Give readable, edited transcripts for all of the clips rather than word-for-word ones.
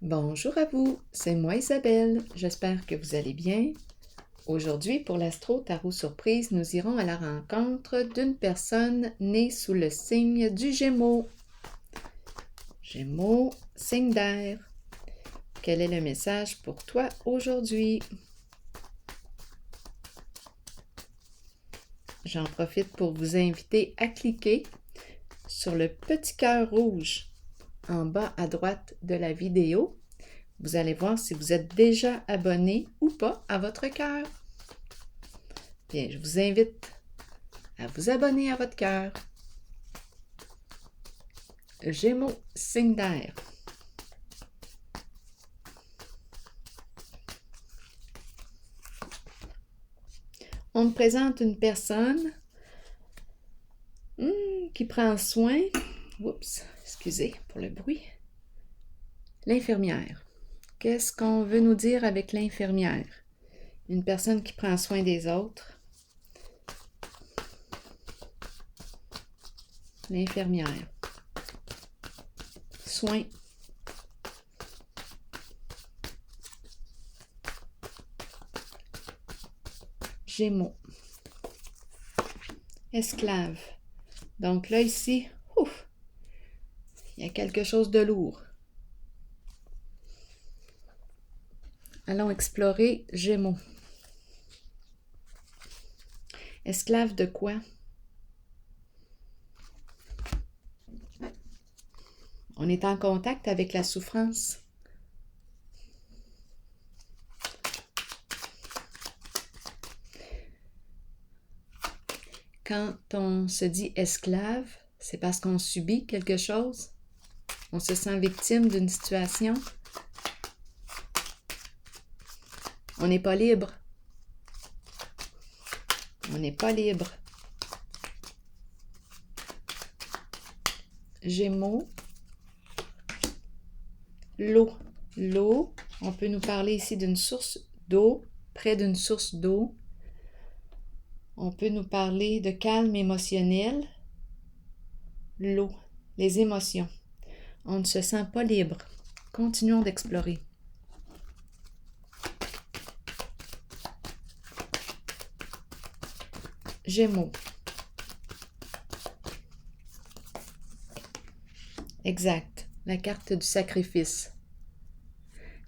Bonjour à vous, c'est moi Isabelle, j'espère que vous allez bien. Aujourd'hui, pour l'Astro Tarot Surprise, nous irons à la rencontre d'une personne née sous le signe du Gémeaux. Gémeaux, signe d'air. Quel est le message pour toi aujourd'hui? J'en profite pour vous inviter à cliquer sur le petit cœur rouge en bas à droite de la vidéo. Vous allez voir si vous êtes déjà abonné ou pas à votre cœur. Bien, je vous invite à vous abonner à votre cœur. Gémeaux, signe d'air. On me présente une personne qui prend soin, oups, excusez pour le bruit, l'infirmière. Qu'est-ce qu'on veut nous dire avec l'infirmière? Une personne qui prend soin des autres. L'infirmière. Soin. Gémeaux. Esclave. Donc là, ici, il y a quelque chose de lourd. Allons explorer Gémeaux. Esclave de quoi? On est en contact avec la souffrance. Quand on se dit esclave, c'est parce qu'on subit quelque chose. On se sent victime d'une situation. On n'est pas libre. On n'est pas libre. Gémeaux. L'eau. L'eau, on peut nous parler ici d'une source d'eau, près d'une source d'eau. On peut nous parler de calme émotionnel. L'eau, les émotions. On ne se sent pas libre. Continuons d'explorer. Gémeaux. Exact. La carte du sacrifice.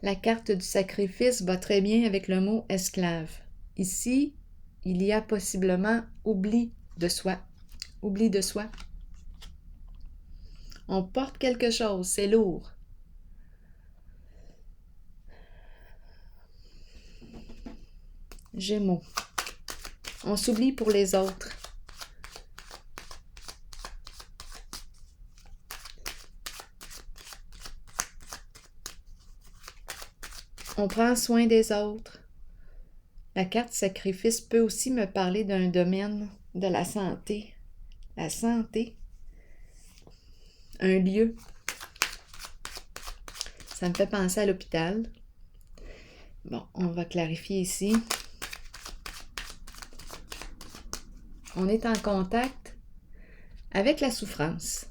La carte du sacrifice va très bien avec le mot esclave. Ici, il y a possiblement oubli de soi. Oubli de soi. On porte quelque chose, c'est lourd. Gémeaux. On s'oublie pour les autres. On prend soin des autres. La carte sacrifice peut aussi me parler d'un domaine de la santé. La santé. Un lieu. Ça me fait penser à l'hôpital. Bon, on va clarifier ici. On est en contact avec la souffrance.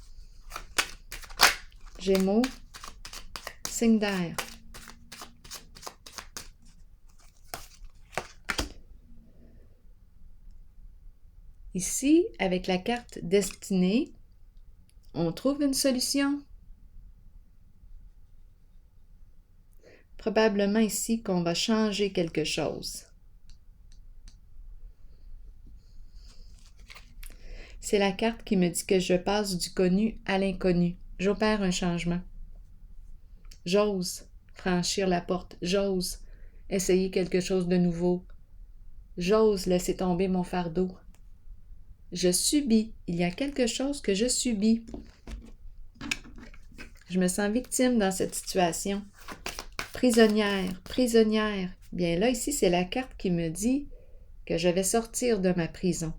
Gémeaux, signe d'air. Ici, avec la carte destinée, on trouve une solution. Probablement ici qu'on va changer quelque chose. C'est la carte qui me dit que je passe du connu à l'inconnu. J'opère un changement. J'ose franchir la porte. J'ose essayer quelque chose de nouveau. J'ose laisser tomber mon fardeau. Je subis. Il y a quelque chose que je subis. Je me sens victime dans cette situation. Prisonnière, prisonnière. Bien là, ici, c'est la carte qui me dit que je vais sortir de ma prison.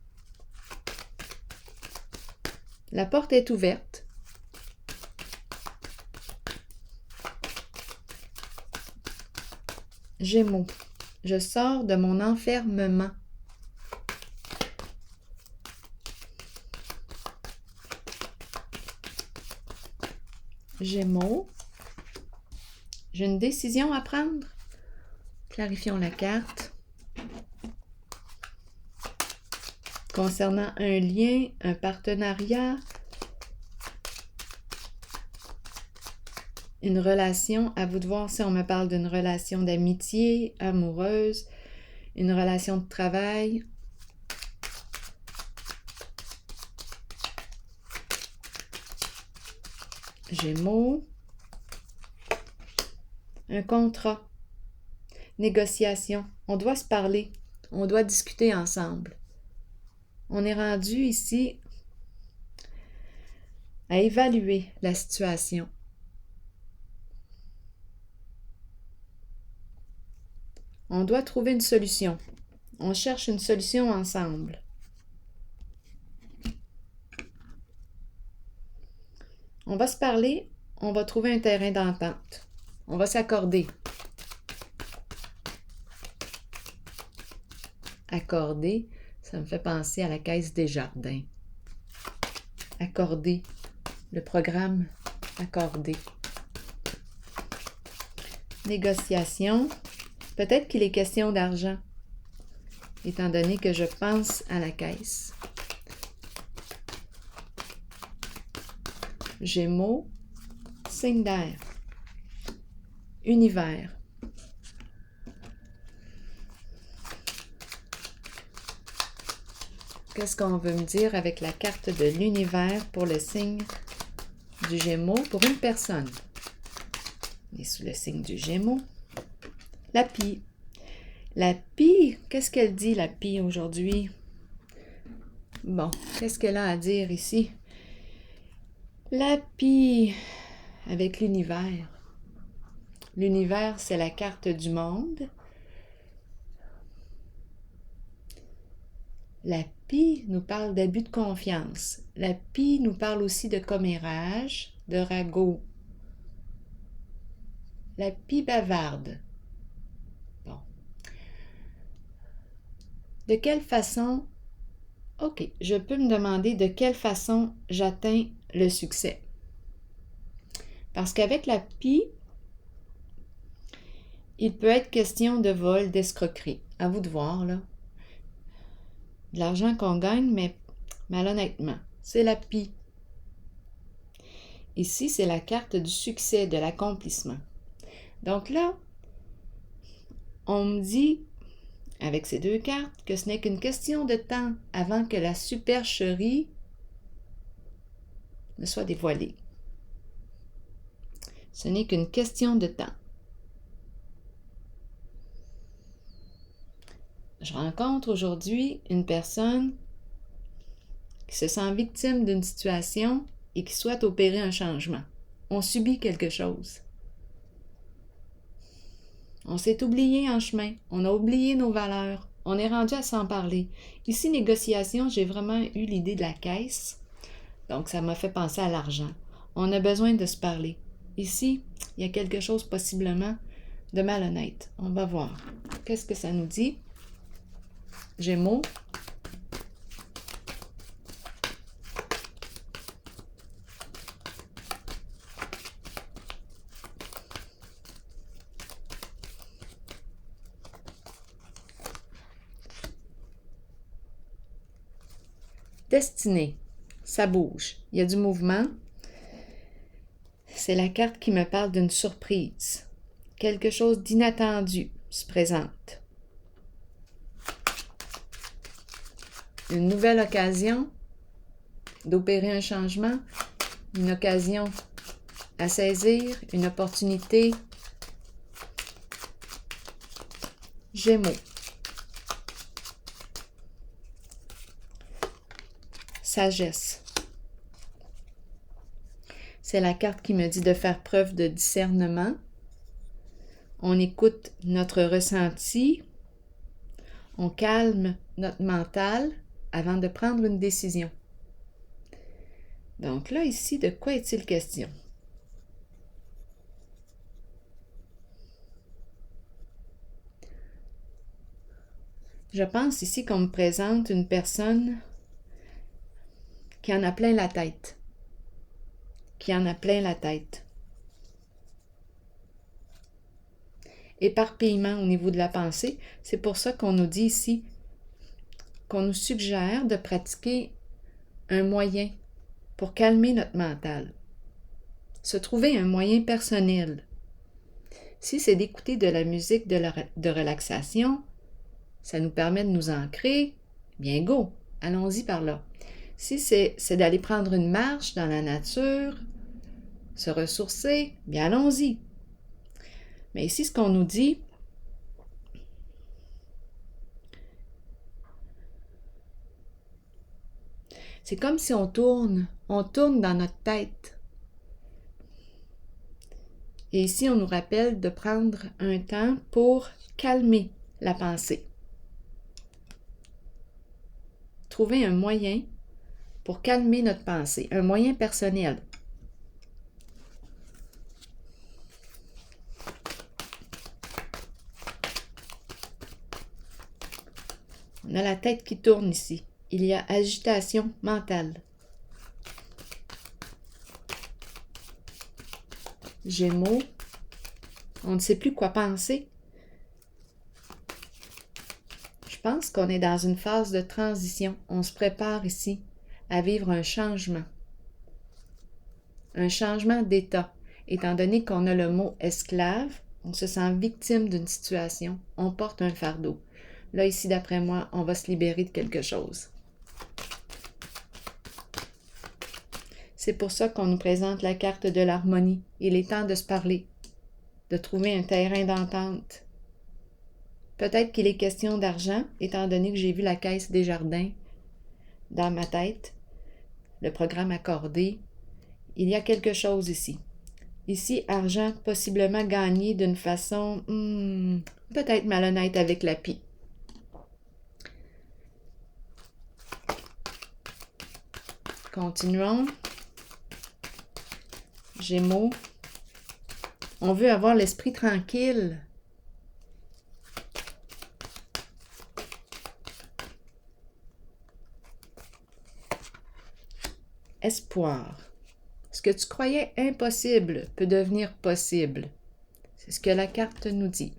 La porte est ouverte. Gémeaux. Je sors de mon enfermement. Gémeaux. J'ai une décision à prendre. Clarifions la carte. Concernant un lien, un partenariat, une relation, à vous de voir si on me parle d'une relation d'amitié, amoureuse, une relation de travail. Gémeaux. Un contrat. Négociation. On doit se parler. On doit discuter ensemble. On est rendu ici à évaluer la situation. On doit trouver une solution. On cherche une solution ensemble. On va se parler, on va trouver un terrain d'entente. On va s'accorder. Accorder, ça me fait penser à la Caisse des Jardins. Accorder, le programme accordé. Négociation, peut-être qu'il est question d'argent, étant donné que je pense à la caisse. Gémeaux, signe d'air. Univers. Qu'est-ce qu'on veut me dire avec la carte de l'univers pour le signe du Gémeaux pour une personne? On est sous le signe du Gémeaux. La Pie. La Pie, qu'est-ce qu'elle dit, la Pie, aujourd'hui? Bon, qu'est-ce qu'elle a à dire ici? La Pie, avec l'univers. L'univers, c'est la carte du monde. La Pie nous parle d'abus de confiance. La Pie nous parle aussi de commérage, de ragot. La Pie bavarde. Bon. De quelle façon... OK, je peux me demander de quelle façon j'atteins le succès. Parce qu'avec la Pie, il peut être question de vol, d'escroquerie. À vous de voir, là. De l'argent qu'on gagne, mais malhonnêtement, c'est la Pie. Ici, c'est la carte du succès, de l'accomplissement. Donc là, on me dit, avec ces deux cartes, que ce n'est qu'une question de temps avant que la supercherie ne soit dévoilée. Ce n'est qu'une question de temps. Je rencontre aujourd'hui une personne qui se sent victime d'une situation et qui souhaite opérer un changement. On subit quelque chose. On s'est oublié en chemin. On a oublié nos valeurs. On est rendu à s'en parler. Ici, négociation, j'ai vraiment eu l'idée de la caisse. Donc, ça m'a fait penser à l'argent. On a besoin de se parler. Ici, il y a quelque chose possiblement de malhonnête. On va voir. Qu'est-ce que ça nous dit? Gémeaux. Destinée. Ça bouge. Il y a du mouvement. C'est la carte qui me parle d'une surprise. Quelque chose d'inattendu se présente. Une nouvelle occasion d'opérer un changement, une occasion à saisir, une opportunité. Gémeaux. Sagesse. C'est la carte qui me dit de faire preuve de discernement. On écoute notre ressenti. On calme notre mental avant de prendre une décision. Donc là, ici, de quoi est-il question? Je pense ici qu'on me présente une personne qui en a plein la tête. Qui en a plein la tête. éparpillement au niveau de la pensée. C'est pour ça qu'on nous dit ici, qu'on nous suggère de pratiquer un moyen pour calmer notre mental. Se trouver un moyen personnel. Si c'est d'écouter de la musique de relaxation, ça nous permet de nous ancrer, bien go, allons-y par là. Si c'est d'aller prendre une marche dans la nature, se ressourcer, bien allons-y. Mais ici, ce qu'on nous dit, c'est comme si on tourne dans notre tête. Et ici, on nous rappelle de prendre un temps pour calmer la pensée. Trouver un moyen pour calmer notre pensée, un moyen personnel. On a la tête qui tourne ici. Il y a agitation mentale. Gémeaux, on ne sait plus quoi penser. Je pense qu'on est dans une phase de transition. On se prépare ici à vivre un changement d'état. Étant donné qu'on a le mot esclave, on se sent victime d'une situation, on porte un fardeau. Là, ici, d'après moi, on va se libérer de quelque chose. C'est pour ça qu'on nous présente la carte de l'harmonie. Il est temps de se parler, de trouver un terrain d'entente. Peut-être qu'il est question d'argent, étant donné que j'ai vu la caisse des jardins dans ma tête, le programme accordé. Il y a quelque chose ici. Ici, argent possiblement gagné d'une façon peut-être malhonnête avec la pie. Continuons. Gémeaux. On veut avoir l'esprit tranquille. Espoir. Ce que tu croyais impossible peut devenir possible. C'est ce que la carte nous dit.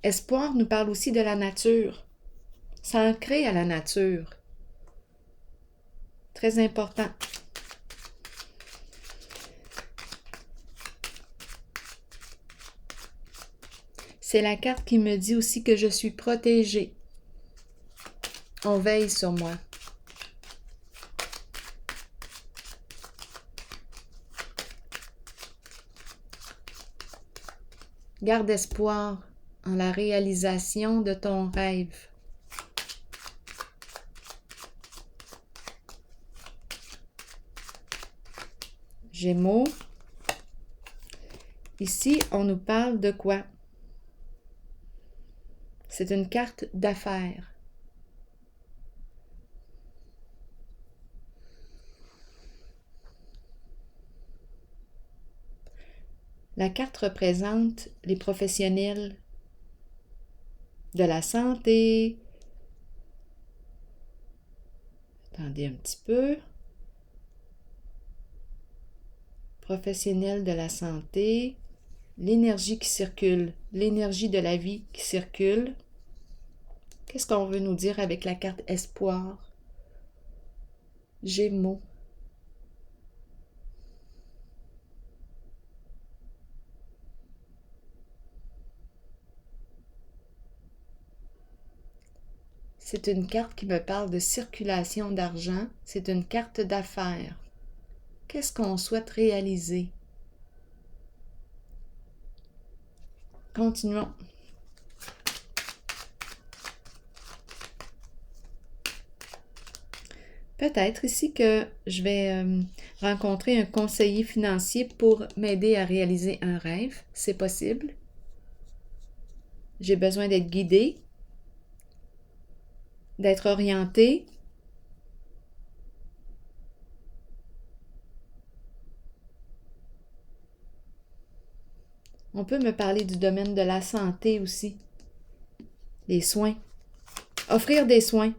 Espoir nous parle aussi de la nature. S'ancrer à la nature. Très important. C'est la carte qui me dit aussi que je suis protégée. On veille sur moi. Garde espoir en la réalisation de ton rêve. Gémeaux. Ici, on nous parle de quoi? C'est une carte d'affaires. La carte représente les professionnels de la santé. Attendez un petit peu. Professionnels de la santé, l'énergie qui circule, l'énergie de la vie qui circule. Qu'est-ce qu'on veut nous dire avec la carte espoir? Gémeaux. C'est une carte qui me parle de circulation d'argent. C'est une carte d'affaires. Qu'est-ce qu'on souhaite réaliser? Continuons. Peut-être ici que je vais rencontrer un conseiller financier pour m'aider à réaliser un rêve. C'est possible. J'ai besoin d'être guidée, d'être orientée. On peut me parler du domaine de la santé aussi. Les soins. Offrir des soins.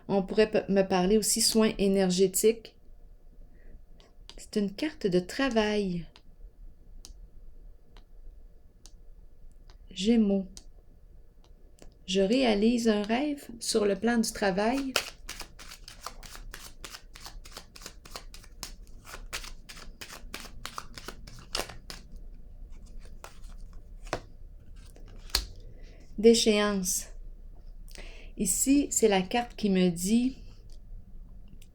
On pourrait me parler aussi soins énergétiques. C'est une carte de travail. Gémeaux. Je réalise un rêve sur le plan du travail. Déchéance. Ici, c'est la carte qui me dit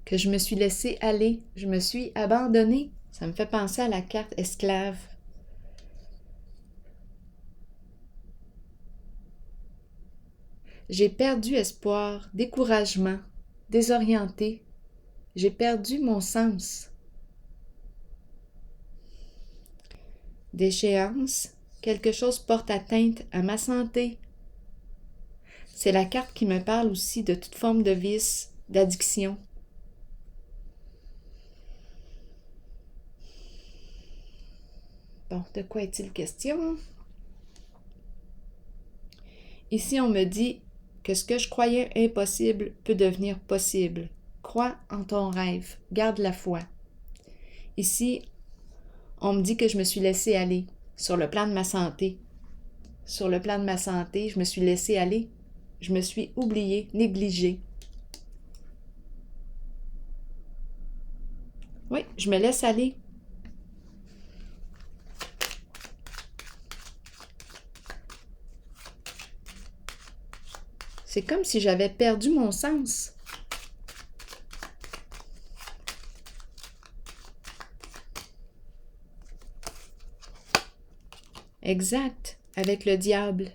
que je me suis laissée aller, je me suis abandonnée. Ça me fait penser à la carte esclave. J'ai perdu espoir, découragement, désorienté. J'ai perdu mon sens. Déchéance, quelque chose porte atteinte à ma santé. C'est la carte qui me parle aussi de toute forme de vice, d'addiction. Bon, de quoi est-il question? Ici, on me dit que ce que je croyais impossible peut devenir possible. Crois en ton rêve, garde la foi. Ici, on me dit que je me suis laissée aller sur le plan de ma santé. Sur le plan de ma santé, je me suis laissée aller. Je me suis oubliée, négligée. Oui, je me laisse aller. C'est comme si j'avais perdu mon sens. Exact, avec le diable.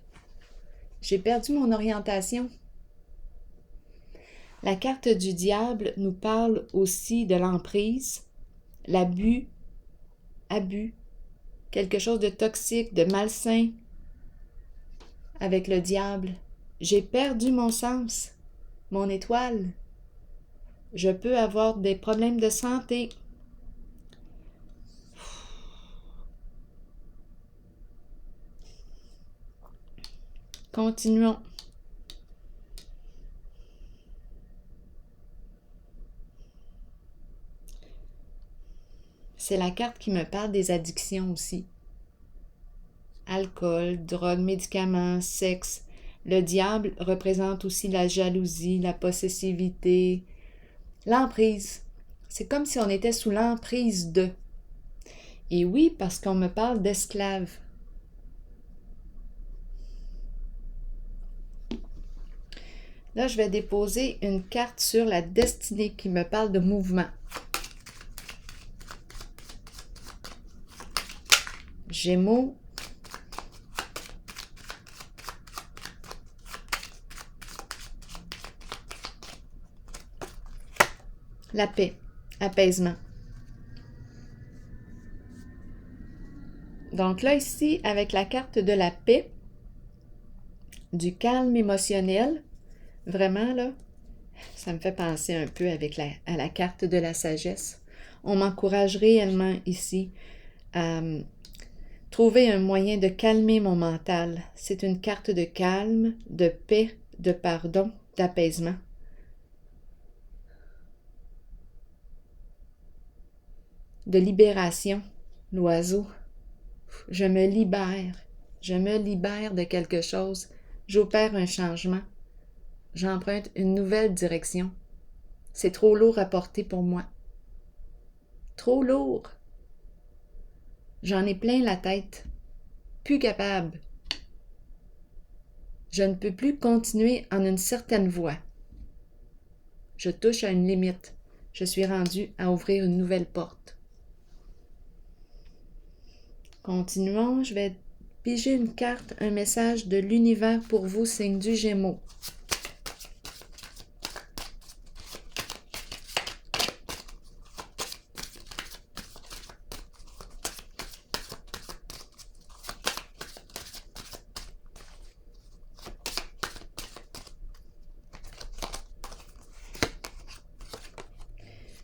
J'ai perdu mon orientation. La carte du diable nous parle aussi de l'emprise, l'abus, abus, quelque chose de toxique, de malsain avec le diable. J'ai perdu mon sens, mon étoile. Je peux avoir des problèmes de santé. Continuons. C'est la carte qui me parle des addictions aussi. Alcool, drogue, médicaments, sexe. Le diable représente aussi la jalousie, la possessivité, l'emprise. C'est comme si on était sous l'emprise de. Et oui, parce qu'on me parle d'esclave. Là, je vais déposer une carte sur la destinée qui me parle de mouvement. Gémeaux. La paix, apaisement. Donc là, ici, avec la carte de la paix, du calme émotionnel, vraiment, là, ça me fait penser un peu à la carte de la sagesse. On m'encourage réellement ici à trouver un moyen de calmer mon mental. C'est une carte de calme, de paix, de pardon, d'apaisement. De libération, l'oiseau. Je me libère de quelque chose. J'opère un changement. J'emprunte une nouvelle direction. C'est trop lourd à porter pour moi. Trop lourd. J'en ai plein la tête. Plus capable. Je ne peux plus continuer en une certaine voie. Je touche à une limite. Je suis rendue à ouvrir une nouvelle porte. Continuons, je vais piger une carte, un message de l'univers pour vous, signe du Gémeaux.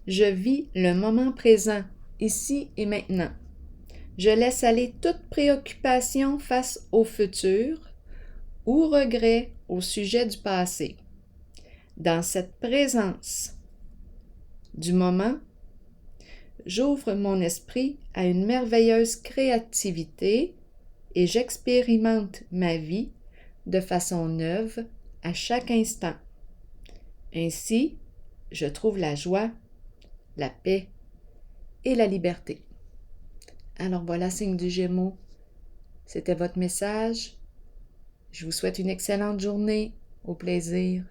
Je vis le moment présent, ici et maintenant. Je laisse aller toute préoccupation face au futur ou regret au sujet du passé. Dans cette présence du moment, j'ouvre mon esprit à une merveilleuse créativité et j'expérimente ma vie de façon neuve à chaque instant. Ainsi, je trouve la joie, la paix et la liberté. Alors voilà, signe du Gémeaux. C'était votre message. Je vous souhaite une excellente journée. Au plaisir.